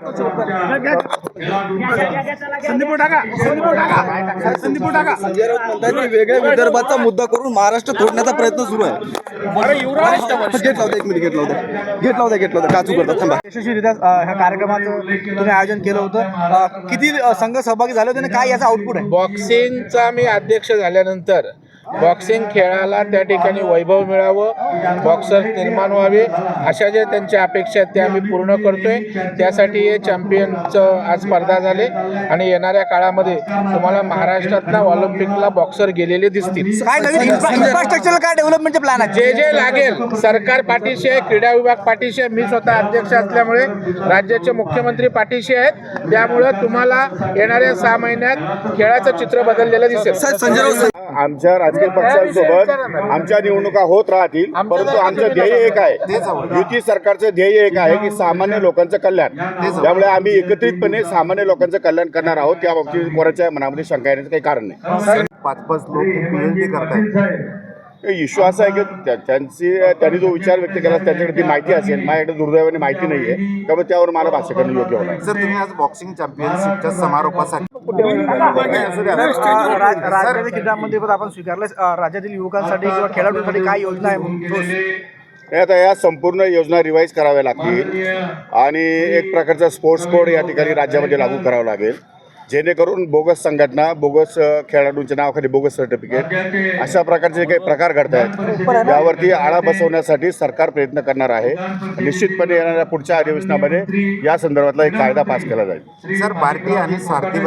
संजय राऊत म्हणतात की वेगळ्या विदर्भाचा मुद्दा करून महाराष्ट्र तोडण्याचा प्रयत्न सुरू आहे. घेत लावता काचू करतात. थांबा. यशस्वीरित्या ह्या कार्यक्रमाचं तुम्ही आयोजन केलं होतं. किती संघ सहभागी झाले होते आणि काय याचा आउटपुट आहे? बॉक्सिंगचा मी अध्यक्ष झाल्यानंतर बॉक्सिंग खेळाला त्या ठिकाणी वैभव मिळावं, बॉक्सर निर्माण व्हावे, अशा ज्या त्यांच्या अपेक्षा आहेत त्या आम्ही पूर्ण करतोय. त्यासाठी हे चॅम्पियनचं आज स्पर्धा झाले आणि येणाऱ्या काळामध्ये तुम्हाला महाराष्ट्रातल्या ऑलिम्पिकला बॉक्सर गेलेले दिसतील. काय नवीन इन्फ्रास्ट्रक्चर काय डेव्हलपमेंटचे प्लॅन आहे? जे जे लागेल सरकार पाठीशी आहे, क्रीडा विभाग पाठीशी आहे. मी स्वतः अध्यक्ष असल्यामुळे राज्याचे मुख्यमंत्री पाठीशी आहेत. त्यामुळे तुम्हाला येणाऱ्या 6 महिन्यात खेळाचं चित्र बदललेलं दिसेल. संजय राऊत आमच्या राजकीय पक्षांसोबत आमच्या निवडणुका होत राहतील, परंतु आमचं ध्येय एक आहे, युती सरकारचं ध्येय एक आहे की सामान्य लोकांचं कल्याण. त्यामुळे आम्ही एकत्रितपणे सामान्य लोकांचं कल्याण करणार आहोत. त्या बाबतीत कोणाच्या मनामध्ये शंका येण्याचं काही कारण नाही. 5-5 लोक पीएचडी करतायत. इश्यू असा आहे की त्यांनी जो विचार व्यक्त केला त्यांच्याकडे ती माहिती असेल, माझ्याकडे दुर्दैवाने माहिती नाही आहे, त्यामुळे त्यावर मला भाष्य करणं योग्य होणार. सर, तुम्ही आज बॉक्सिंग चॅम्पियनशिपच्या समारोपासाठी राज्यातील क्रीडामध्ये आपण स्वीकारलं. राज्यातील युवकांसाठी किंवा खेळाडूंसाठी काय योजना आहे? आता या संपूर्ण योजना रिवाईज कराव्या लागतील आणि एक प्रकारचा स्पोर्ट्स कोड या ठिकाणी राज्यामध्ये लागू करावा लागेल, जेणेकरून बोगस संघटना, बोगस खेळाडूंच्या नावाखाली बोगस सर्टिफिकेट, अशा प्रकारचे काही प्रकार घडत आहेत. यावरती आळा बसवण्यासाठी सरकार प्रयत्न करणार आहे. निश्चितपणे येणाऱ्या पुढच्या अधिवेशनामध्ये या संदर्भातला एक कायदा पास केला जाईल. सर, भारतीय आणि सारथी